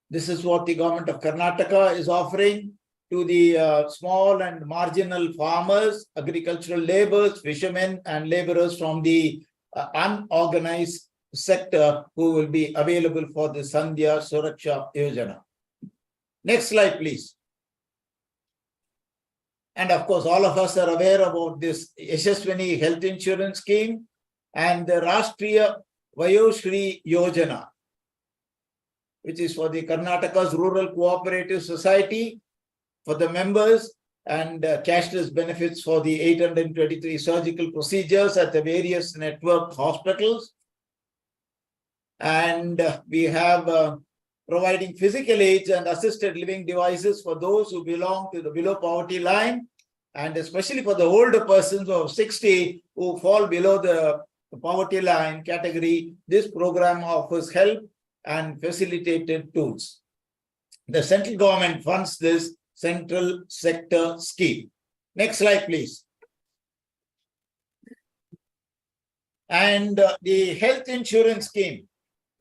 This is what the government of Karnataka is offering to the small and marginal farmers, agricultural laborers, fishermen, and laborers from the unorganized sector who will be available for the Sandhya Suraksha Yojana. Next slide, please. And of course, all of us are aware about this Yashaswini health insurance scheme and the Rashtriya Vayoshri Yojana, which is for the Karnataka's Rural Cooperative Society, for the members, and cashless benefits for the 823 surgical procedures at the various network hospitals. And we have providing physical aids and assisted living devices for those who belong to the below poverty line, and especially for the older persons of 60 who fall below the poverty line category. This program offers help and facilitated tools. The central government funds this central sector scheme. Next slide, please. And the health insurance scheme,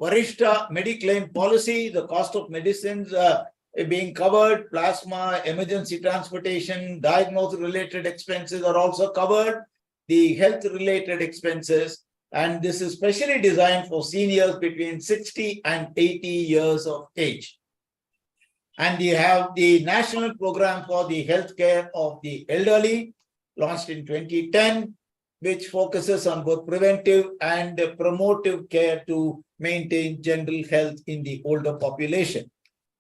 Varishta Mediclaim policy, the cost of medicines being covered, plasma, emergency transportation, diagnosis-related expenses are also covered, the health-related expenses, and this is specially designed for seniors between 60 and 80 years of age. And you have the National Program for the Healthcare of the Elderly, launched in 2010, which focuses on both preventive and promotive care to maintain general health in the older population.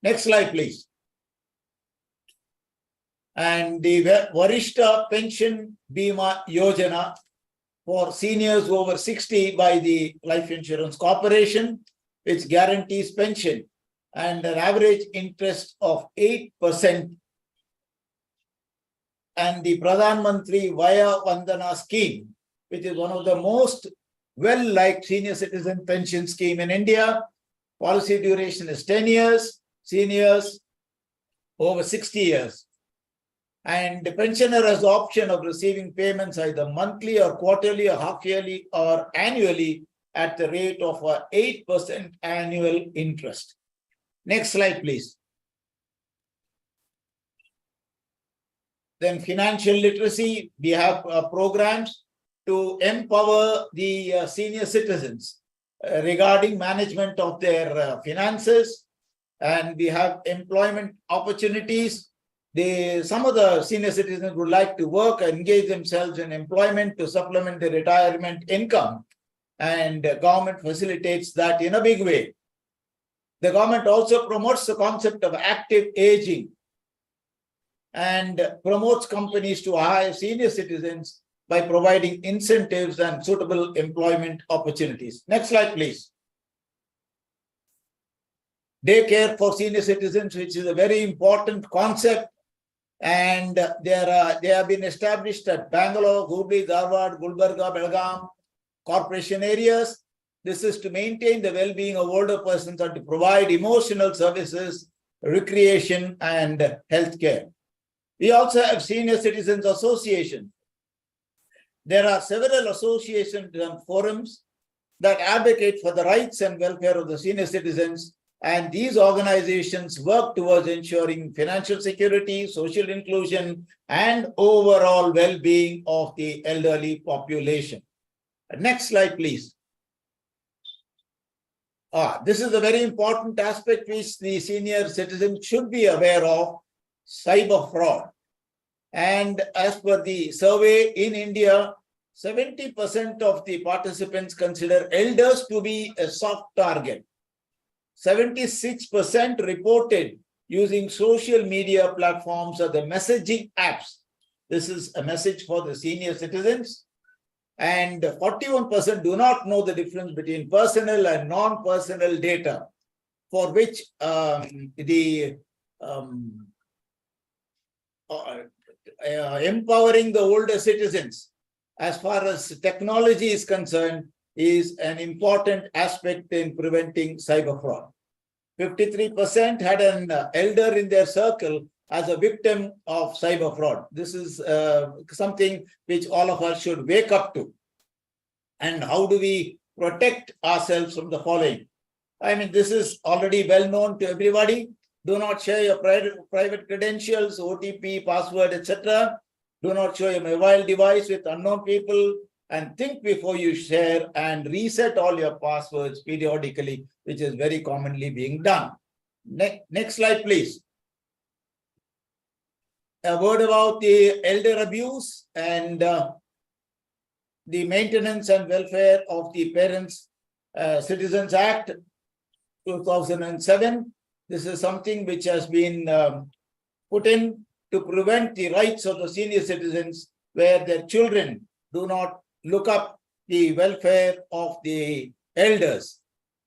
Next slide, please. And the Varishta Pension Bima Yojana for seniors over 60 by the Life Insurance Corporation, which guarantees pension and an average interest of 8%. And the Pradhan Mantri Vayah Vandana scheme, which is one of the most well-liked senior citizen pension scheme in India. Policy duration is 10 years, seniors over 60 years. And the pensioner has the option of receiving payments either monthly or quarterly or half-yearly or annually at the rate of 8% annual interest. Next slide, please. Then financial literacy, we have programs to empower the senior citizens regarding management of their finances. And we have employment opportunities. Some of the senior citizens would like to work and engage themselves in employment to supplement their retirement income. And the government facilitates that in a big way. The government also promotes the concept of active aging and promotes companies to hire senior citizens by providing incentives and suitable employment opportunities. Next slide, please. Daycare for senior citizens, which is a very important concept, and they have been established at Bangalore, Hubli, Dharwad, Gulbarga, Belgaum corporation areas. This is to maintain the well-being of older persons and to provide emotional services, recreation, and healthcare. We also have senior citizens association. There are several associations and forums that advocate for the rights and welfare of the senior citizens, and these organizations work towards ensuring financial security, social inclusion, and overall well-being of the elderly population. Next slide, please. This is a very important aspect which the senior citizens should be aware of: cyber fraud. And as per the survey in India, 70% of the participants consider elders to be a soft target. 76% reported using social media platforms or the messaging apps. This is a message for the senior citizens. And 41% do not know the difference between personal and non-personal data, for which empowering the older citizens as far as technology is concerned is an important aspect in preventing cyber fraud. 53% had an elder in their circle as a victim of cyber fraud. This is something which all of us should wake up to. And how do we protect ourselves from the following? I mean, this is already well known to everybody. Do not share your private credentials, OTP, password, etc. Do not share your mobile device with unknown people, and think before you share and reset all your passwords periodically, which is very commonly being done. Next slide, please. A word about the elder abuse and the Maintenance and Welfare of the Parents Citizens Act 2007. This is something which has been put in to prevent the rights of the senior citizens, where their children do not look up the welfare of the elders.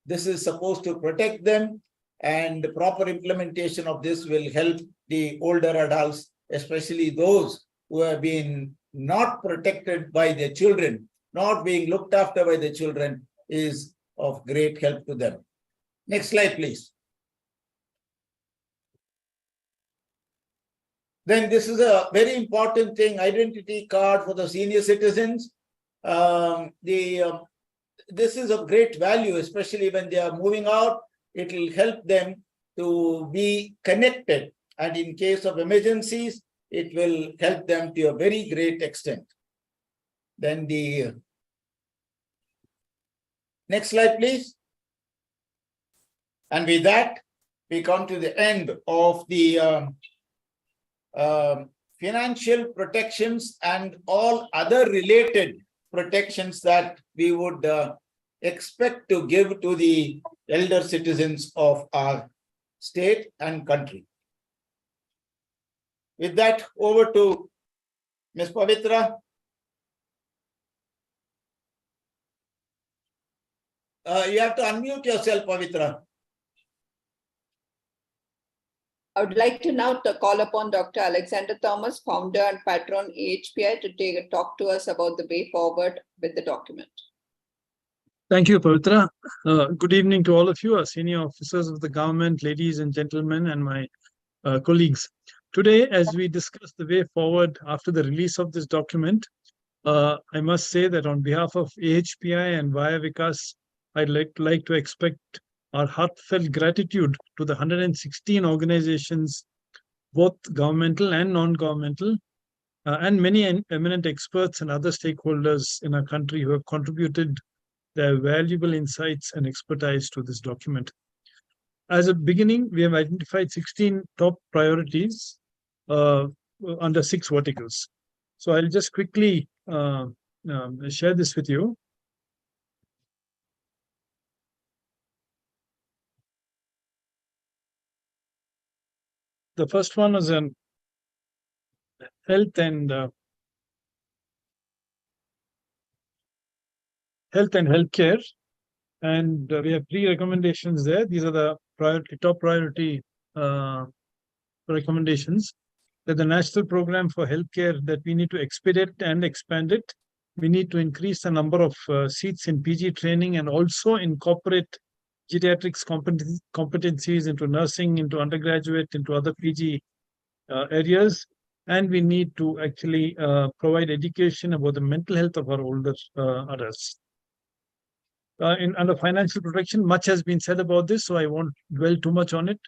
This is supposed to protect them, and the proper implementation of this will help the older adults, especially those who have been not protected by their children, not being looked after by the children, is of great help to them. Next slide, please. Then this is a very important thing, identity card for the senior citizens. This is of great value, especially when they are moving out. It will help them to be connected, and in case of emergencies, it will help them to a very great extent. Then the next slide, please. And with that, we come to the end of the financial protections and all other related protections that we would expect to give to the elder citizens of our state and country. With that, over to Ms. Pavitra. You have to unmute yourself, Pavitra. I would like to now call upon Dr. Alexander Thomas, founder and patron AHPI, to take a talk to us about the way forward with the document. Thank you, Pavitra. Good evening to all of you, senior officers of the government, ladies and gentlemen, and my colleagues. Today, as we discuss the way forward after the release of this document, I must say that on behalf of AHPI and Vayah Vikas, I'd like to express our heartfelt gratitude to the 116 organizations, both governmental and non-governmental, and many eminent experts and other stakeholders in our country who have contributed their valuable insights and expertise to this document. As a beginning, we have identified 16 top priorities under 6 verticals. So I'll just quickly share this with you. The first one is on health and healthcare, and we have 3 recommendations there. These are the top priority recommendations. That the national program for healthcare, that we need to expedite and expand it. We need to increase the number of seats in PG training and also incorporate geriatrics competencies into nursing, into undergraduate, into other PG areas. And we need to actually provide education about the mental health of our older adults. Under financial protection, much has been said about this, so I won't dwell too much on it.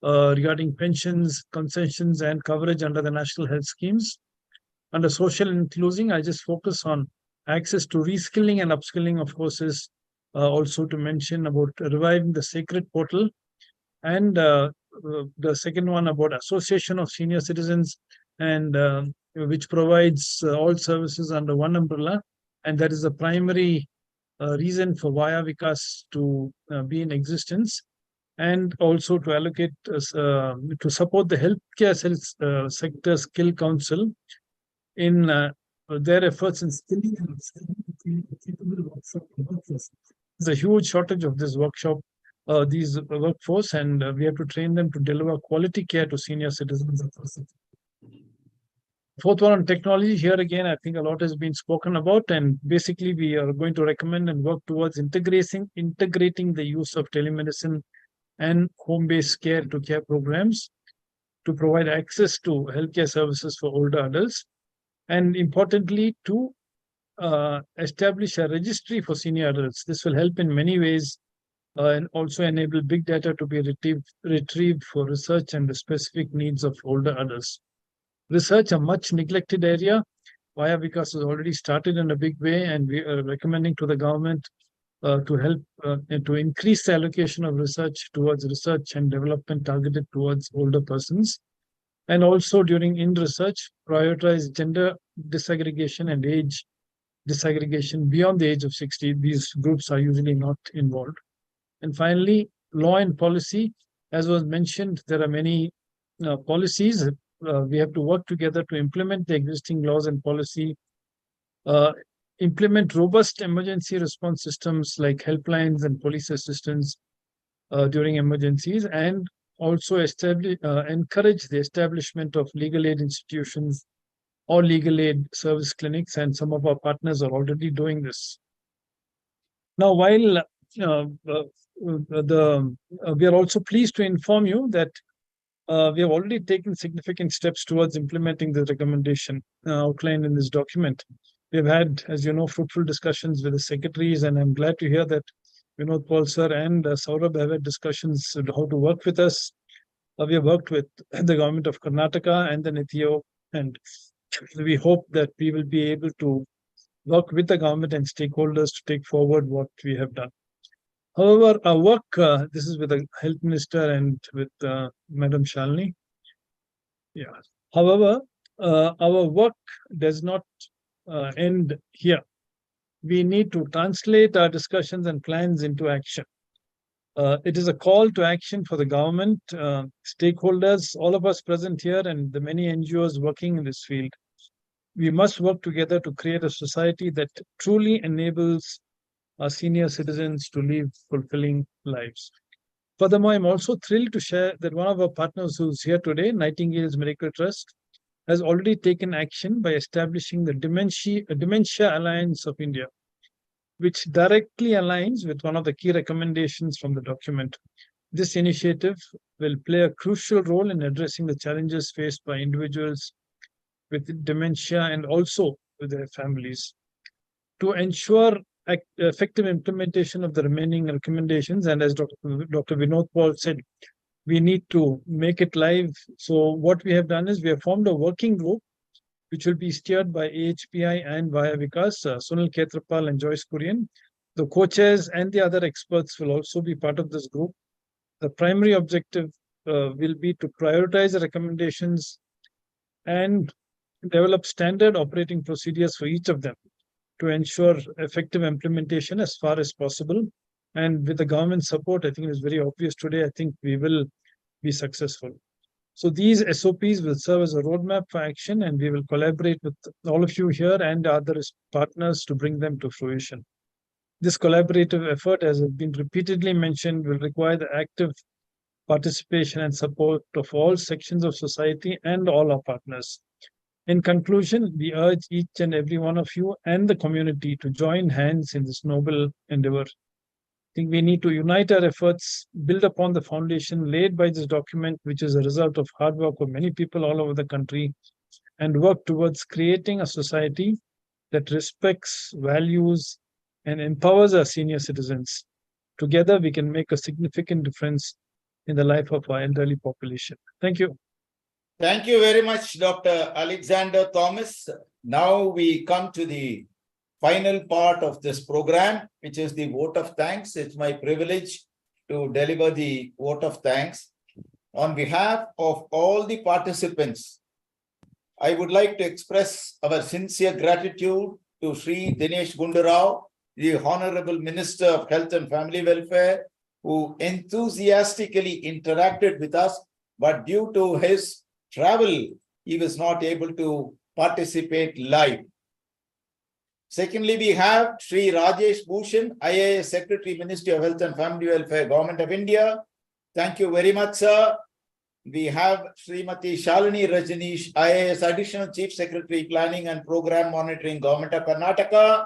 Regarding pensions, concessions, and coverage under the national health schemes. Under social inclusion, I just focus on access to reskilling and upskilling of courses. Also to mention about reviving the sacred portal, and the second one about association of senior citizens, and which provides all services under one umbrella, and that is the primary reason for Vayah Vikas to be in existence, and also to allocate to support the healthcare sector skill council in their efforts in skilling and capable workforce. There's a huge shortage of this these workforce, and we have to train them to deliver quality care to senior citizens. Fourth one on technology. Here again, I think a lot has been spoken about, and basically we are going to recommend and work towards integrating the use of telemedicine and home-based care to care programs to provide access to healthcare services for older adults, and importantly to establish a registry for senior adults. This will help in many ways and also enable big data to be retrieved for research and the specific needs of older adults. Research, a much neglected area. Vayah Vikas has already started in a big way, and we are recommending to the government to help and to increase the allocation of research towards research and development targeted towards older persons. And also during research, prioritize gender disaggregation and age disaggregation beyond the age of 60. These groups are usually not involved. And finally, law and policy. As was mentioned, there are many policies. We have to work together to implement the existing laws and policy, implement robust emergency response systems like helplines and police assistance during emergencies, and also encourage the establishment of legal aid institutions or legal aid service clinics, and some of our partners are already doing this. Now, while we are also pleased to inform you that we have already taken significant steps towards implementing the recommendation outlined in this document. We have had, as you know, fruitful discussions with the secretaries, and I'm glad to hear that Vinod Paul sir and Saurabh have had discussions on how to work with us. We have worked with the government of Karnataka and the NITIO, and we hope that we will be able to work with the government and stakeholders to take forward what we have done. However, our work, this is with the Health Minister and with Madam Shalini. Yeah. However, our work does not end here. We need to translate our discussions and plans into action. It is a call to action for the government, stakeholders, all of us present here, and the many NGOs working in this field. We must work together to create a society that truly enables our senior citizens to live fulfilling lives. Furthermore, I'm also thrilled to share that one of our partners who's here today, Nightingale's Medical Trust, has already taken action by establishing the Dementia Alliance of India, which directly aligns with one of the key recommendations from the document. This initiative will play a crucial role in addressing the challenges faced by individuals with dementia and also with their families. To ensure effective implementation of the remaining recommendations, and as Dr. Vinod Paul said, we need to make it live. So what we have done is we have formed a working group which will be steered by AHPI and Vayah Vikas, Sunil Ketrapal and Joyce Kurian. The co-chairs and the other experts will also be part of this group. The primary objective will be to prioritize the recommendations and develop standard operating procedures for each of them to ensure effective implementation as far as possible. And with the government support, I think it is very obvious today, I think we will be successful. So these SOPs will serve as a roadmap for action, and we will collaborate with all of you here and other partners to bring them to fruition. This collaborative effort, as has been repeatedly mentioned, will require the active participation and support of all sections of society and all our partners. In conclusion, we urge each and every one of you and the community to join hands in this noble endeavor. I think we need to unite our efforts, build upon the foundation laid by this document, which is a result of hard work of many people all over the country, and work towards creating a society that respects, values, and empowers our senior citizens. Together, we can make a significant difference in the life of our elderly population. Thank you. Thank you very much, Dr. Alexander Thomas. Now we come to the final part of this program, which is the vote of thanks. It's my privilege to deliver the vote of thanks. On behalf of all the participants, I would like to express our sincere gratitude to Sri Dinesh Gundarao, the Honorable Minister of Health and Family Welfare, who enthusiastically interacted with us, but due to his travel, he was not able to participate live. Secondly, we have Sri Rajesh Bhushan, IAS Secretary, Ministry of Health and Family Welfare, Government of India. Thank you very much, sir. We have Srimati Shalini Rajneesh, IAS Additional Chief Secretary, Planning and Program Monitoring, Government of Karnataka.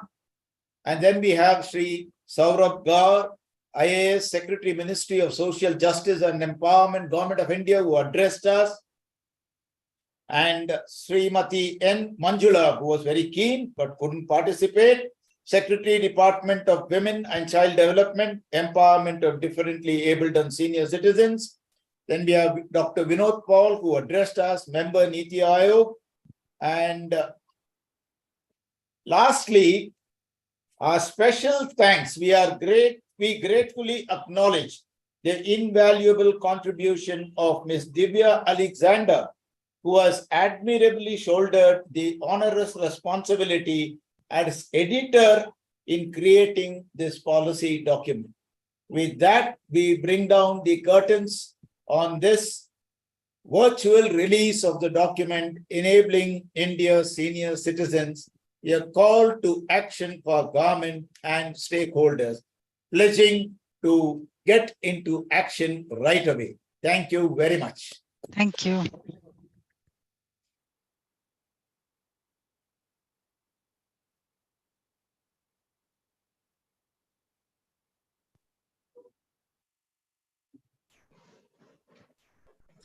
And then we have Sri Saurabh Gaur, IAS Secretary, Ministry of Social Justice and Empowerment, Government of India, who addressed us. And Srimati N. Manjula, who was very keen but couldn't participate, Secretary, Department of Women and Child Development, Empowerment of Differently Abled and Senior Citizens. Then we have Dr. Vinod Paul, who addressed us, Member Niti Aayog. And lastly, our special thanks. We gratefully acknowledge the invaluable contribution of Ms. Divya Alexander, who has admirably shouldered the onerous responsibility as editor in creating this policy document. With that, we bring down the curtains on this virtual release of the document, Enabling India's Senior Citizens, a call to action for government and stakeholders, pledging to get into action right away. Thank you very much. Thank you.